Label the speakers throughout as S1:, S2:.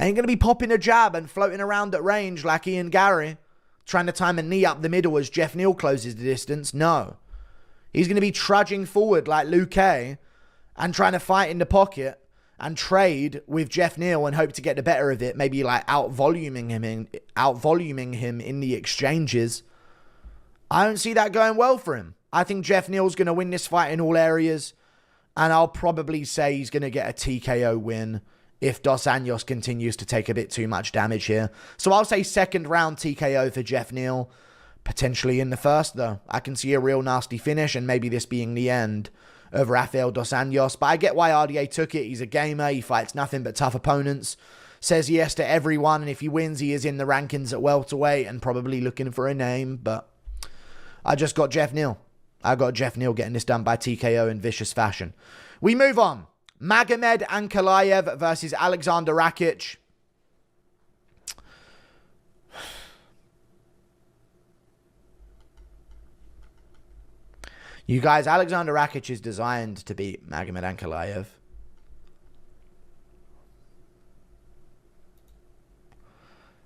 S1: Ain't going to be popping a jab and floating around at range like Ian Gary, trying to time a knee up the middle as Jeff Neal closes the distance. No. He's going to be trudging forward like Luke Kay and trying to fight in the pocket and trade with Jeff Neal and hope to get the better of it. Maybe like out-voluming him in the exchanges. I don't see that going well for him. I think Jeff Neal's going to win this fight in all areas. And I'll probably say he's going to get a TKO win if Dos Anjos continues to take a bit too much damage here. So I'll say second round TKO for Jeff Neal. Potentially in the first, though. I can see a real nasty finish and maybe this being the end of Rafael Dos Anjos. But I get why RDA took it. He's a gamer. He fights nothing but tough opponents. Says yes to everyone. And if he wins, he is in the rankings at welterweight and probably looking for a name. But I just got Jeff Neal. I got Jeff Neal getting this done by TKO in vicious fashion. We move on. Magomed Ankalaev versus Alexander Rakic. You guys, Alexander Rakic is designed to beat Magomed Ankalaev.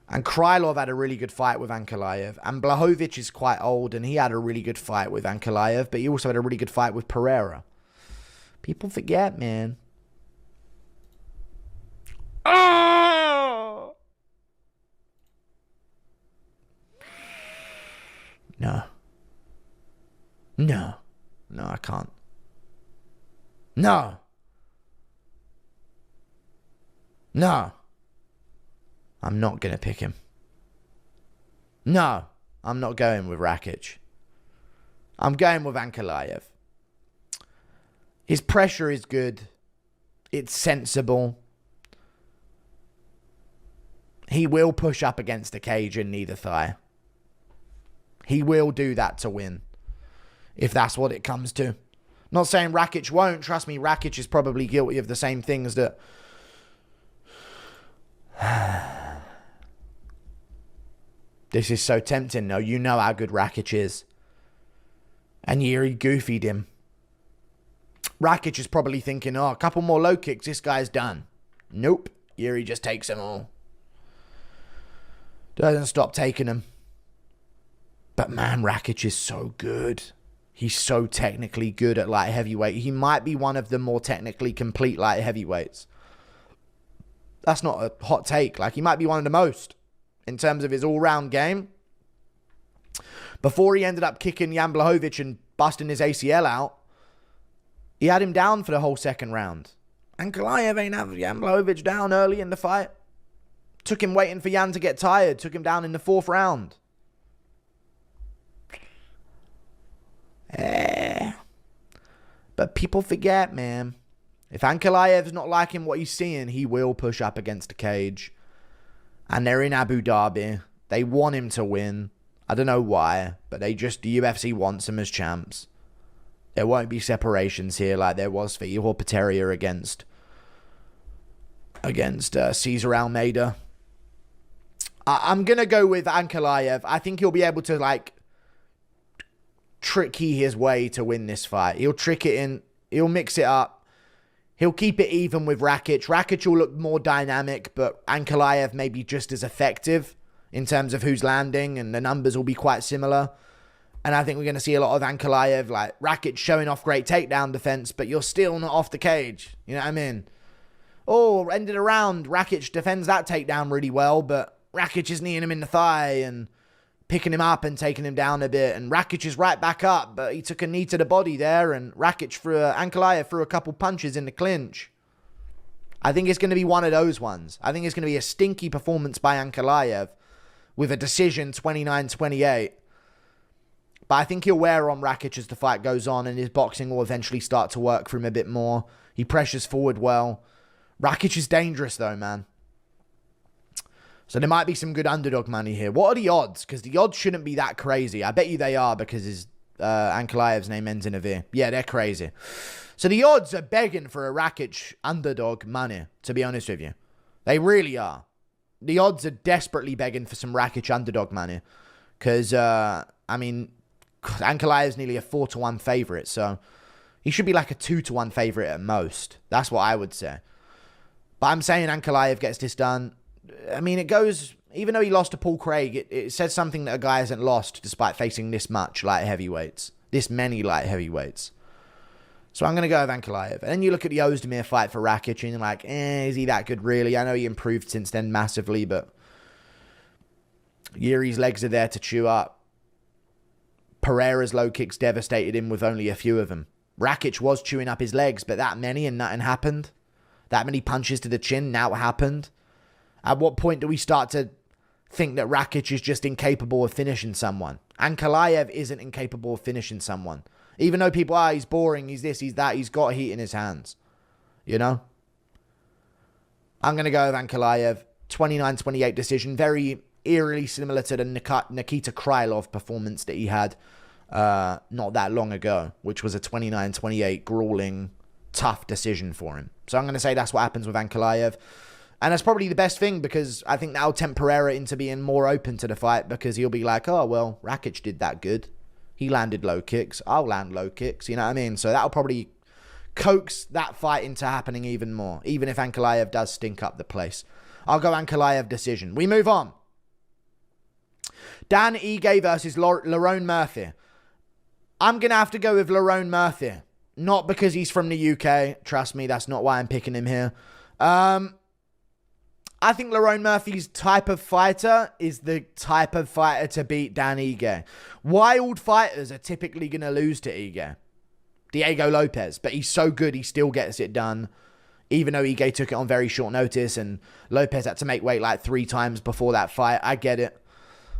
S1: And Krylov had a really good fight with Ankalaev. And Blachowicz is quite old, and he had a really good fight with Ankalaev, but he also had a really good fight with Pereira. People forget, man. Oh! No. No. No, I can't. No. No. I'm not going to pick him. No, I'm not going with Rakic. I'm going with Ankalaev. His pressure is good. It's sensible. He will push up against the cage in neither thigh. He will do that to win, if that's what it comes to. Not saying Rakic won't. Trust me, Rakic is probably guilty of the same things that... This is so tempting, though. You know how good Rakic is. And Yuri goofied him. Rakic is probably thinking, oh, a couple more low kicks, this guy's done. Nope. Yuri just takes them all. Doesn't stop taking them. But man, Rakic is so good. He's so technically good at light heavyweight. He might be one of the more technically complete light heavyweights. That's not a hot take. Like, he might be one of the most in terms of his all-round game. Before he ended up kicking Jan Blachowicz and busting his ACL out, he had him down for the whole second round. And Ankalaev ain't have Jan Blachowicz down early in the fight. Took him waiting for Jan to get tired. Took him down in the fourth round. But people forget, man. If Ankalaev's not liking what he's seeing, he will push up against the cage. And they're in Abu Dhabi. They want him to win. I don't know why, but the UFC wants him as champs. There won't be separations here like there was for Ihor Potieria against Cesar Almeida. I'm going to go with Ankalaev. I think he'll be able to, like, tricky his way to win this fight. He'll trick it in. He'll mix it up. He'll keep it even with Rakic. Rakic will look more dynamic, but Ankalaev may be just as effective in terms of who's landing, and the numbers will be quite similar. And I think we're going to see a lot of Ankalaev, like Rakic showing off great takedown defense, but you're still not off the cage. You know what I mean? Oh, ended around. Rakic defends that takedown really well, but Rakic is kneeing him in the thigh and picking him up and taking him down a bit. And Rakic is right back up, but he took a knee to the body there, and Ankalaev threw a couple punches in the clinch. I think it's going to be one of those ones. I think it's going to be a stinky performance by Ankalaev with a decision 29-28. But I think he'll wear on Rakic as the fight goes on, and his boxing will eventually start to work for him a bit more. He pressures forward well. Rakic is dangerous, though, man. So there might be some good underdog money here. What are the odds? Because the odds shouldn't be that crazy. I bet you they are, because his Ankalaev's name ends in a V. Yeah, they're crazy. So the odds are begging for a Rakic underdog money, to be honest with you. They really are. The odds are desperately begging for some Rakic underdog money. Because, I mean, Ankalaev's nearly a 4-1 favourite. So he should be like a 2-1 favourite at most. That's what I would say. But I'm saying Ankalaev gets this done. I mean, it goes, even though he lost to Paul Craig, it says something that a guy hasn't lost despite facing this much light heavyweights, this many light heavyweights. So I'm going to go with Ankalaev. And then you look at the Ozdemir fight for Rakic and you're like, is he that good really? I know he improved since then massively, but Yuri's legs are there to chew up. Pereira's low kicks devastated him with only a few of them. Rakic was chewing up his legs, but that many and nothing happened. That many punches to the chin, now it happened. At what point do we start to think that Rakic is just incapable of finishing someone? Ankalaev isn't incapable of finishing someone. Even though people are, he's boring, he's this, he's that, he's got heat in his hands. You know? I'm going to go with Ankalaev. 29-28 decision. Very eerily similar to the Nikita Krylov performance that he had not that long ago, which was a 29-28 grueling, tough decision for him. So I'm going to say that's what happens with Ankalaev. And that's probably the best thing, because I think that'll tempt Pereira into being more open to the fight, because he'll be like, oh, well, Rakic did that good. He landed low kicks. I'll land low kicks. You know what I mean? So that'll probably coax that fight into happening even more, even if Ankalaev does stink up the place. I'll go Ankalaev decision. We move on. Dan Ige versus Lerone Murphy. I'm going to have to go with Lerone Murphy. Not because he's from the UK. Trust me, that's not why I'm picking him here. I think Lerone Murphy's type of fighter is the type of fighter to beat Dan Ige. Wild fighters are typically going to lose to Ige. Diego Lopez. But he's so good, he still gets it done. Even though Ige took it on very short notice and Lopez had to make weight like 3 times before that fight. I get it.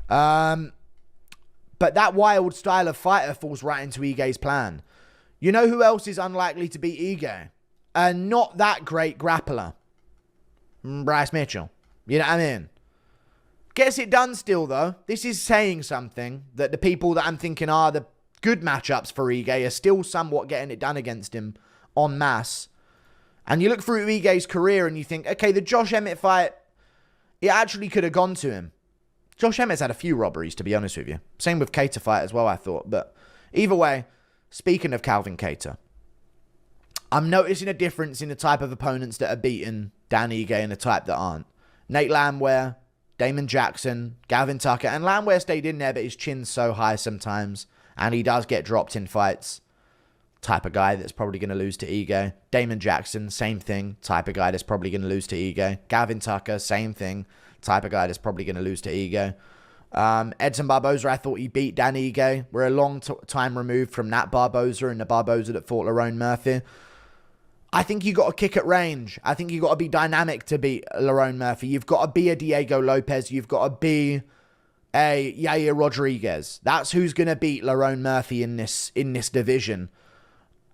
S1: But that wild style of fighter falls right into Ige's plan. You know who else is unlikely to beat Ige? Not that great grappler. Bryce Mitchell. You know what I mean? Gets it done still, though. This is saying something, that the people that I'm thinking are the good matchups for Ige are still somewhat getting it done against him en masse. And you look through Ige's career and you think, okay, the Josh Emmett fight, it actually could have gone to him. Josh Emmett's had a few robberies, to be honest with you. Same with Kattar fight as well, I thought. But either way, speaking of Calvin Kattar, I'm noticing a difference in the type of opponents that are beating Dan Ige and the type that aren't. Nate Landwehr, Damon Jackson, Gavin Tucker. And Landwehr stayed in there, but his chin's so high sometimes. And he does get dropped in fights. Type of guy that's probably going to lose to Ige. Damon Jackson, same thing. Type of guy that's probably going to lose to Ige. Gavin Tucker, same thing. Type of guy that's probably going to lose to Ige. Edson Barboza, I thought he beat Dan Ige. We're a long time removed from that Barboza and the Barboza that fought Lerone Murphy. I think you got to kick at range. I think you got to be dynamic to beat Lerone Murphy. You've got to be a Diego Lopez. You've got to be a Yair Rodriguez. That's who's going to beat Lerone Murphy in this division.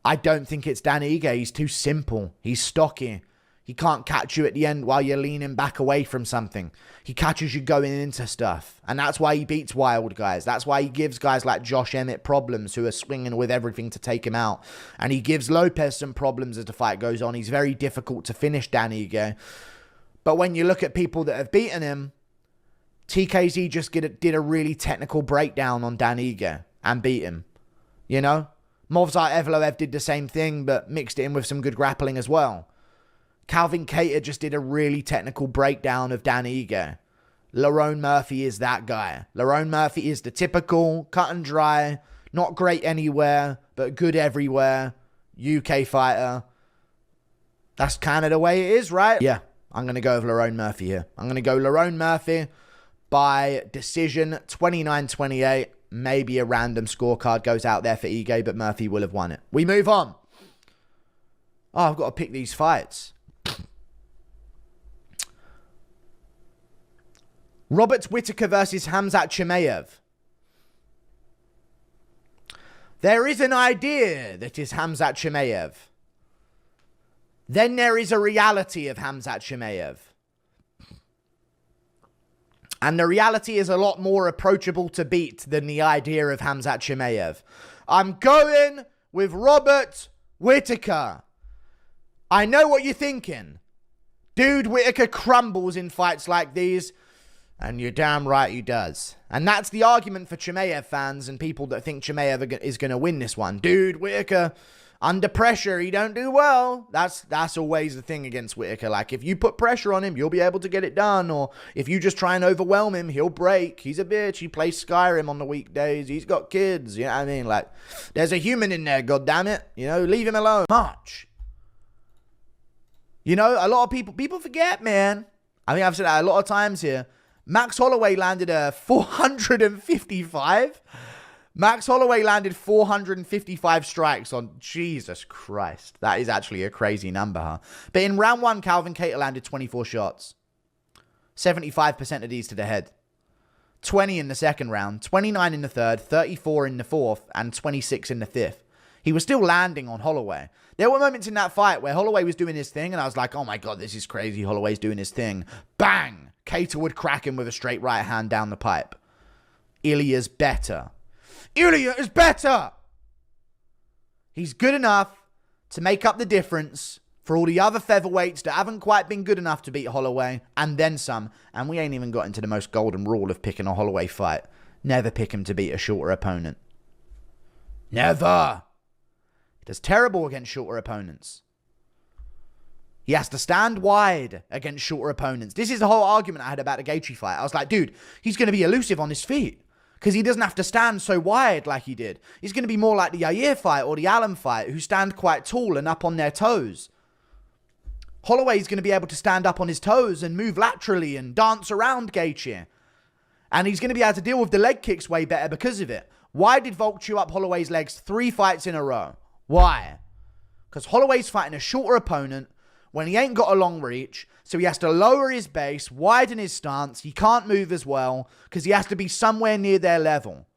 S1: I don't think it's Dan Ige. He's too simple. He's stocky. He can't catch you at the end while you're leaning back away from something. He catches you going into stuff. And that's why he beats wild guys. That's why he gives guys like Josh Emmett problems, who are swinging with everything to take him out. And he gives Lopez some problems as the fight goes on. He's very difficult to finish, Dan Ige. But when you look at people that have beaten him, TKZ just did a really technical breakdown on Dan Ige and beat him. You know? Movsar Evloev did the same thing, but mixed it in with some good grappling as well. Calvin Kattar just did a really technical breakdown of Dan Ige. Lerone Murphy is that guy. Lerone Murphy is the typical, cut and dry, not great anywhere, but good everywhere, UK fighter. That's kind of the way it is, right? Yeah, I'm going to go with Lerone Murphy here. I'm going to go Lerone Murphy by decision, 29-28. Maybe a random scorecard goes out there for Ige, but Murphy will have won it. We move on. Oh, I've got to pick these fights. Robert Whittaker versus Khamzat Chimaev. There is an idea that is Khamzat Chimaev. Then there is a reality of Khamzat Chimaev. And the reality is a lot more approachable to beat than the idea of Khamzat Chimaev. I'm going with Robert Whittaker. I know what you're thinking. Dude, Whittaker crumbles in fights like these. And you're damn right he does. And that's the argument for Chimaev fans and people that think Chimaev is going to win this one. Dude, Whittaker, Under pressure, he don't do well. That's always the thing against Whittaker. Like, if you put pressure on him, you'll be able to get it done. Or if you just try and overwhelm him, he'll break. He's a bitch. He plays Skyrim on the weekdays. He's got kids. You know what I mean? Like, there's a human in there, goddammit. You know, leave him alone. Much. You know, a lot of people forget, man. I think I've said that a lot of times here. Max Holloway landed a 455. Max Holloway landed 455 strikes on... Jesus Christ. That is actually a crazy number, huh? But in round 1, Calvin Kattar landed 24 shots. 75% of these to the head. 20 in the second round, 29 in the third, 34 in the fourth, and 26 in the fifth. He was still landing on Holloway. There were moments in that fight where Holloway was doing his thing, and I was like, oh my God, this is crazy. Holloway's doing his thing. Bang! Kattar would crack him with a straight right hand down the pipe. Ilia's better. Ilia is better. He's good enough to make up the difference for all the other featherweights that haven't quite been good enough to beat Holloway, and then some. And we ain't even got into the most golden rule of picking a Holloway fight. Never pick him to beat a shorter opponent. Never. He does terrible against shorter opponents. He has to stand wide against shorter opponents. This is the whole argument I had about the Gaethje fight. I was like, dude, he's going to be elusive on his feet. Because he doesn't have to stand so wide like he did. He's going to be more like the Yair fight or the Allen fight, who stand quite tall and up on their toes. Holloway's going to be able to stand up on his toes and move laterally and dance around Gaethje. And he's going to be able to deal with the leg kicks way better because of it. Why did Volk chew up Holloway's legs 3 fights in a row? Why? Because Holloway's fighting a shorter opponent when he ain't got a long reach, so he has to lower his base, widen his stance. He can't move as well because he has to be somewhere near their level.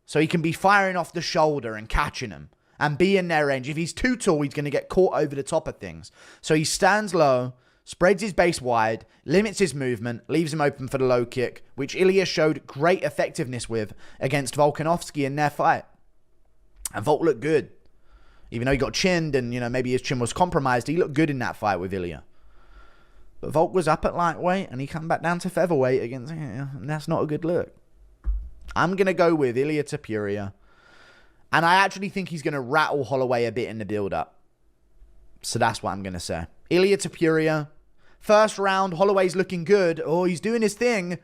S1: So he can be firing off the shoulder and catching them and be in their range. If he's too tall, he's going to get caught over the top of things. So he stands low, spreads his base wide, limits his movement, leaves him open for the low kick, which Ilia showed great effectiveness with against Volkanovski in their fight. And Volk looked good. Even though he got chinned and, you know, maybe his chin was compromised, he looked good in that fight with Ilia. But Volk was up at lightweight and he come back down to featherweight against, and that's not a good look. I'm going to go with Ilia Topuria. And I actually think he's going to rattle Holloway a bit in the build-up. So that's what I'm going to say. Ilia Topuria. First round, Holloway's looking good. Oh, he's doing his thing.